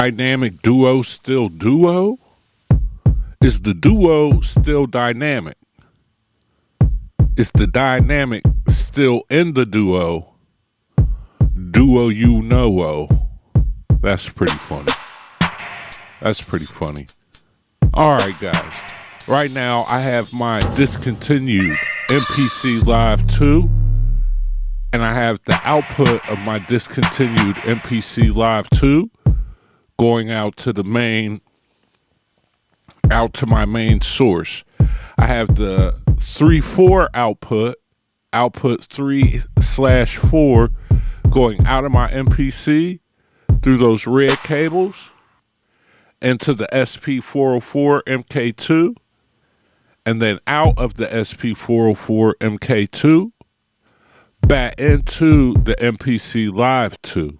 Dynamic duo still duo? Is the duo still dynamic? Is the dynamic still in the duo? Duo you know-o. That's pretty funny. That's pretty funny. All right, guys. Right now, I have my discontinued MPC Live 2, and I have the output of my discontinued MPC Live 2 going out to the my main source. I have the 3/4 output 3/4 going out of my MPC through those red cables into the SP404 MK2, and then out of the SP404 MK2 back into the MPC Live 2.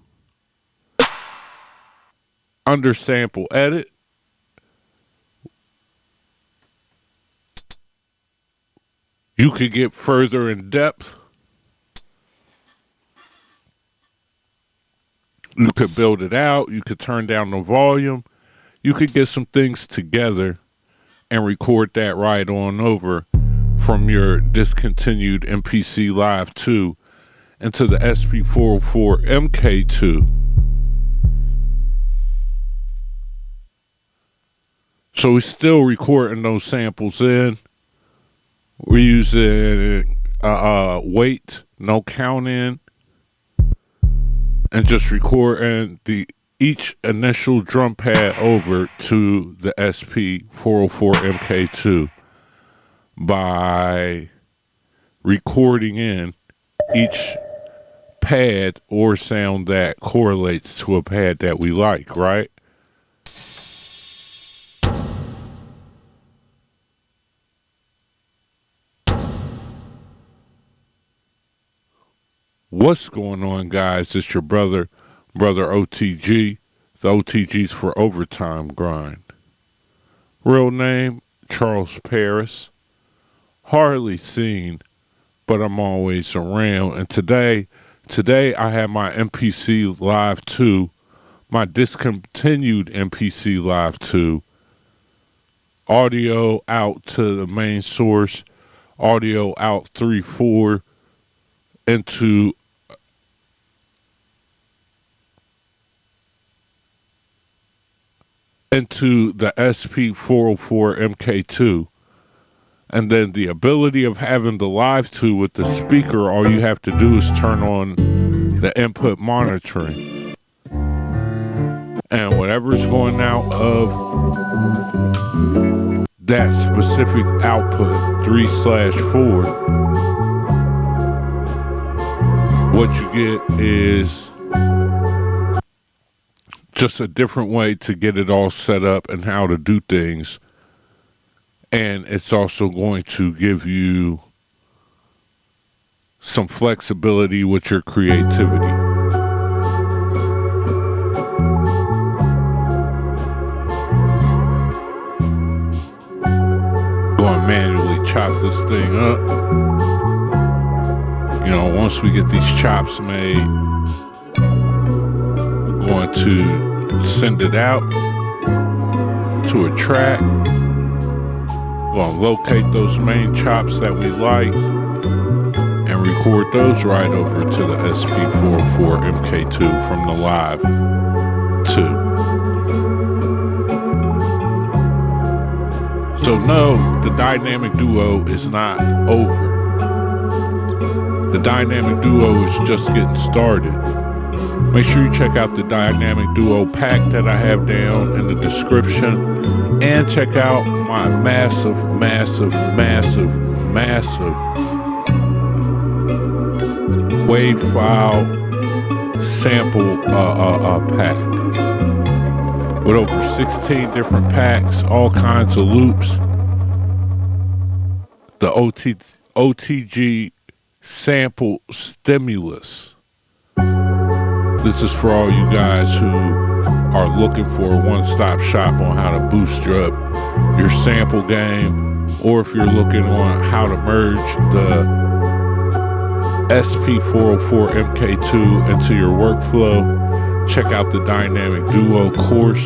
Under sample edit, you could get further in depth. You could build it out. You could turn down the volume. You could get some things together and record that right on over from your discontinued MPC Live 2 into the SP404 MK2. So we're still recording those samples in. We're using weight, no count in, and just recording each initial drum pad over to the SP404 MK2 by recording in each pad or sound that correlates to a pad that we like, right? What's going on, guys? It's your brother O.T.G. The O.T.G's for Overtime Grind. Real name, Charles Paris. Hardly seen, but I'm always around. And today I have my MPC Live 2, my discontinued MPC Live 2, audio out to the main source, audio out 3/4 into the SP404 MK2. And then the ability of having the Live 2 with the speaker, all you have to do is turn on the input monitoring. And whatever's going out of that specific output, 3/4, what you get is just a different way to get it all set up and how to do things. And it's also going to give you some flexibility with your creativity. Going manually chop this thing up. You know, once we get these chops made, we're going to send it out to a track. We're going to locate those main chops that we like and record those right over to the SP404 MK2 from the Live 2. So no, the dynamic duo is not over. The dynamic duo is just getting started. Make sure you check out the Dynamic Duo pack that I have down in the description. And check out my massive wave file sample pack. With over 16 different packs, all kinds of loops. The O.T.G sample stimulus. This is for all you guys who are looking for a one-stop shop on how to boost your sample game, or if you're looking on how to merge the SP404 MK2 into your workflow, Check out the Dynamic Duo course.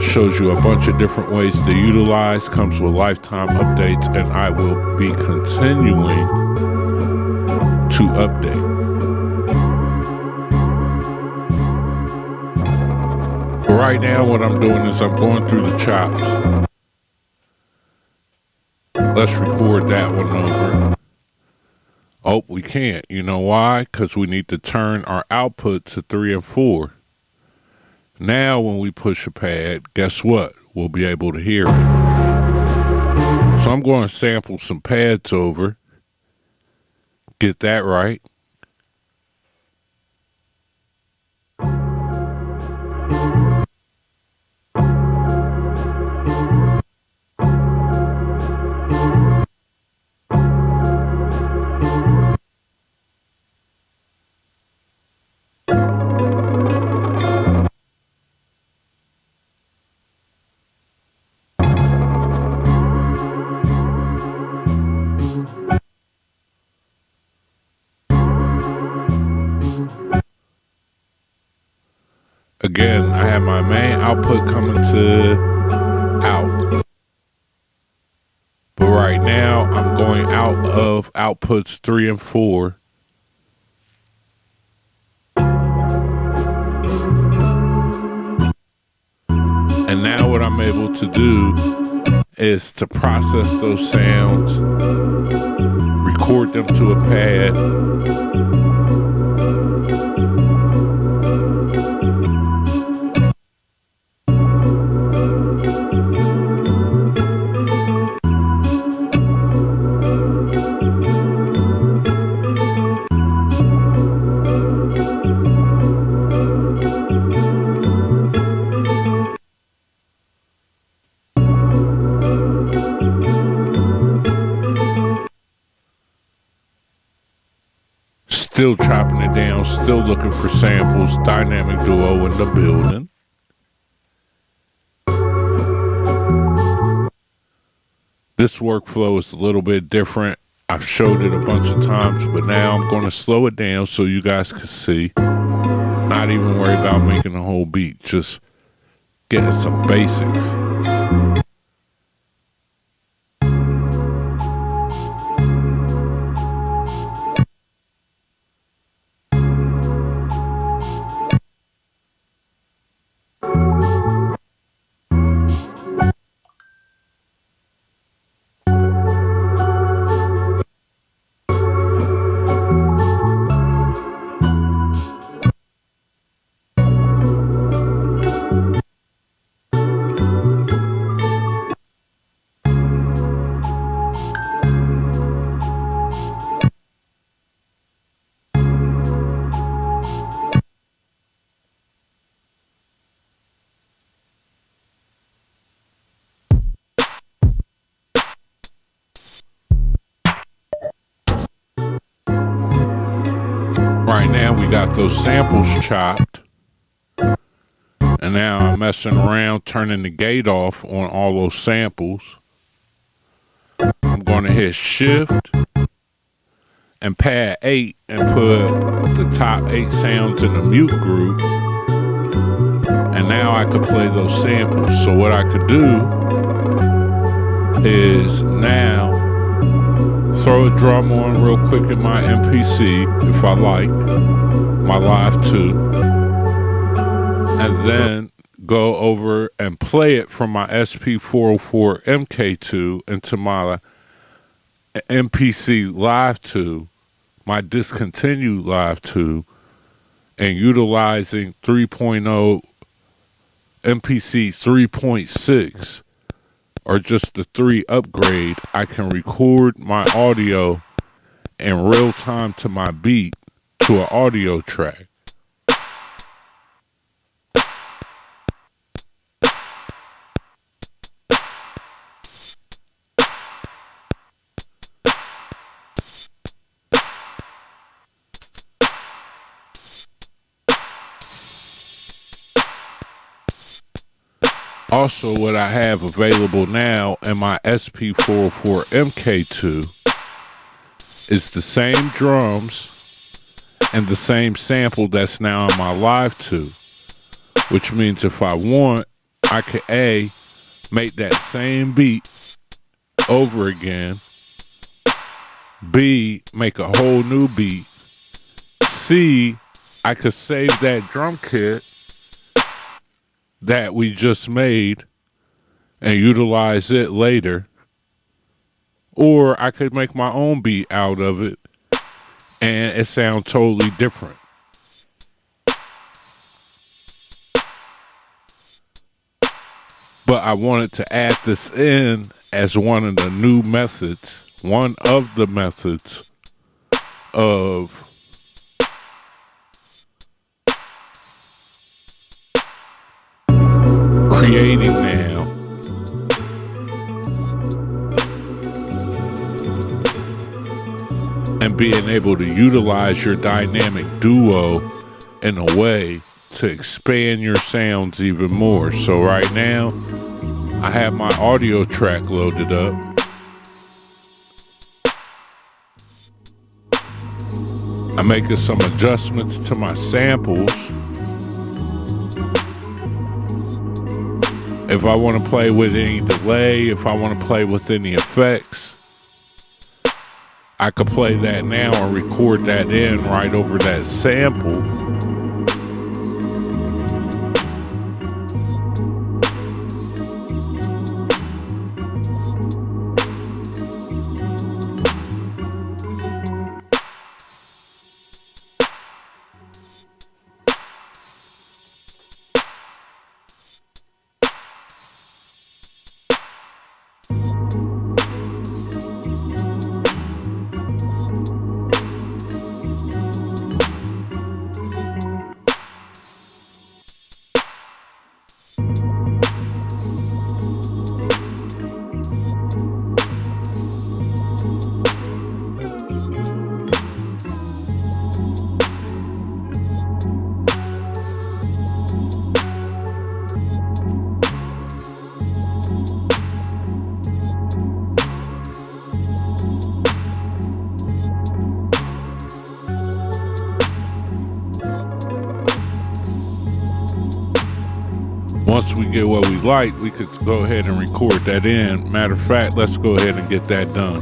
Shows you a bunch of different ways to utilize, comes with lifetime updates, and I will be continuing to update. But right now what I'm doing is I'm going through the chops. Let's record that one over. Oh, we can't. You know why? Because we need to turn our output to 3 and 4. Now when we push a pad, guess what? We'll be able to hear it. So I'm going to sample some pads over. Get that right. Again, I have my main output coming to out. But right now, I'm going out of outputs 3 and 4. And now what I'm able to do is to process those sounds, record them to a pad, still chopping it down, still looking for samples. Dynamic Duo in the building. This workflow is a little bit different. I've showed it a bunch of times, but now I'm going to slow it down so you guys can see. Not even worry about making a whole beat, just getting some basics. Right now we got those samples chopped, and now I'm messing around turning the gate off on all those samples. I'm going to hit shift and pad 8 and put the top 8 sounds in the mute group, and now I could play those samples. So what I could do is now throw a drum on real quick in my MPC if I like, my Live 2, and then go over and play it from my SP404 MK2 into my MPC Live 2, my discontinued Live 2, and utilizing 3.0 MPC 3.6 or just the 3 upgrade, I can record my audio in real time to my beat to an audio track. Also, what I have available now in my SP404 MK2 is the same drums and the same sample that's now on my live 2. Which means if I want, I could A, make that same beat over again. B, make a whole new beat. C, I could save that drum kit that we just made and utilize it later. Or I could make my own beat out of it and it sounds totally different. But I wanted to add this in as one of the new methods, one of the methods of creating now and being able to utilize your dynamic duo in a way to expand your sounds even more. So right now, I have my audio track loaded up. I'm making some adjustments to my samples. If I want to play with any delay, if I want to play with any effects, I could play that now and record that in right over that sample. Once we get what we like, we could go ahead and record that in. Matter of fact, let's go ahead and get that done.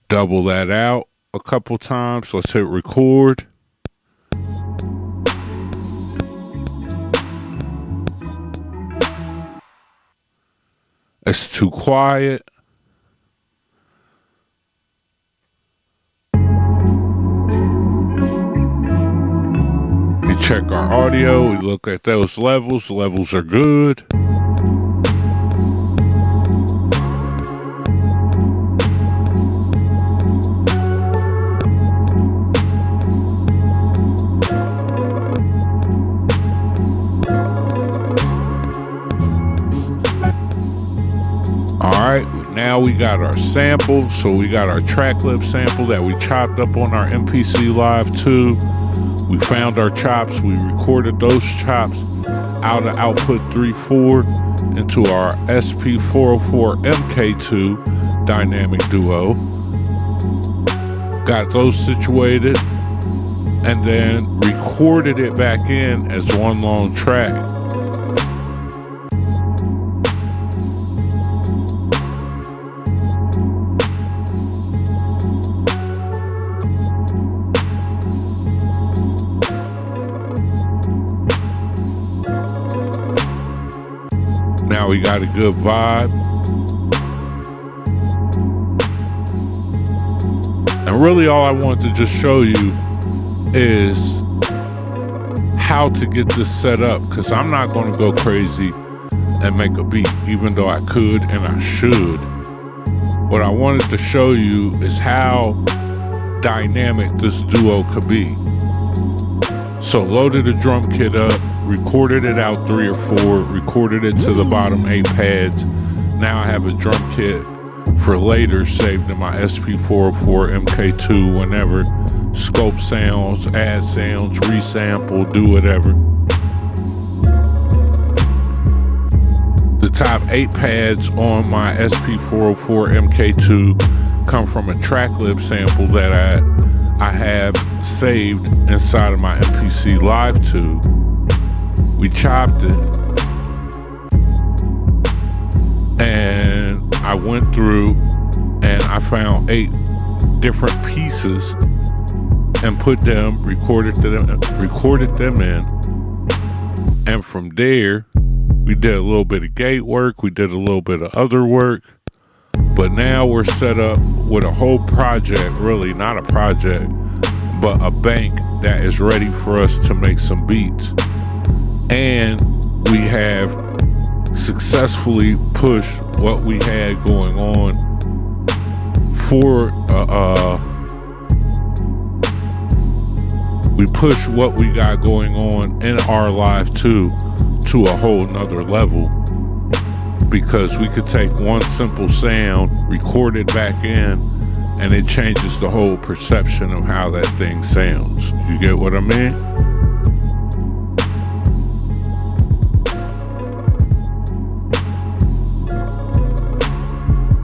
Double that out a couple times. Let's hit record. It's too quiet. Check our audio, we look at those levels. Levels are good. Alright, now we got our sample. So we got our track lip sample that we chopped up on our MPC Live 2. We found our chops, we recorded those chops out of output 3.4 into our SP404 MK2 dynamic duo. Got those situated and then recorded it back in as one long track. Now we got a good vibe. And really all I want to just show you is how to get this set up, because I'm not going to go crazy and make a beat, even though I could and I should. What I wanted to show you is how dynamic this duo could be. So loaded the drum kit up, recorded it out 3 or 4, recorded it to the bottom 8 pads. Now I have a drum kit for later saved in my SP404 MK2 whenever. Scope sounds, add sounds, resample, do whatever. The top 8 pads on my SP404 MK2 come from a track lib sample that I have saved inside of my MPC Live 2. We chopped it, and I went through and I found 8 different pieces and recorded them in. And from there, we did a little bit of gate work, we did a little bit of other work, but now we're set up with a whole project, really not a project, but a bank that is ready for us to make some beats. And we have successfully pushed what we had going on we pushed what we got going on in our Live 2 to a whole nother level, because we could take one simple sound, record it back in, and it changes the whole perception of how that thing sounds. You get what I mean?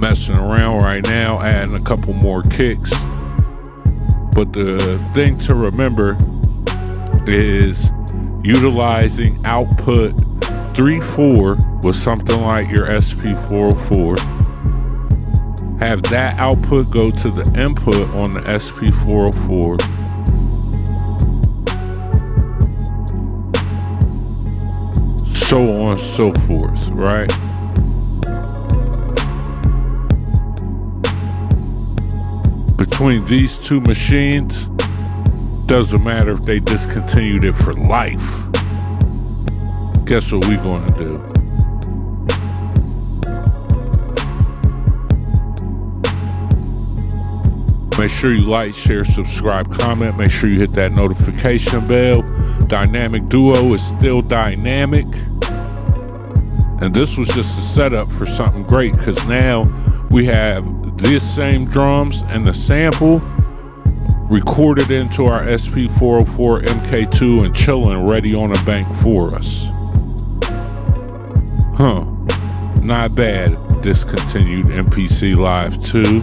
Messing around right now, adding a couple more kicks. But the thing to remember is utilizing output 3.4 with something like your SP404. Have that output go to the input on the SP404. So on and so forth, right? Between these two machines, doesn't matter if they discontinued it for life. Guess what we're gonna do? Make sure you like, share, subscribe, comment. Make sure you hit that notification bell. Dynamic Duo is still dynamic. And this was just a setup for something great, because now we have this same drums and the sample recorded into our SP404 MK2 and chilling, ready on a bank for us. Not bad. Discontinued MPC Live 2.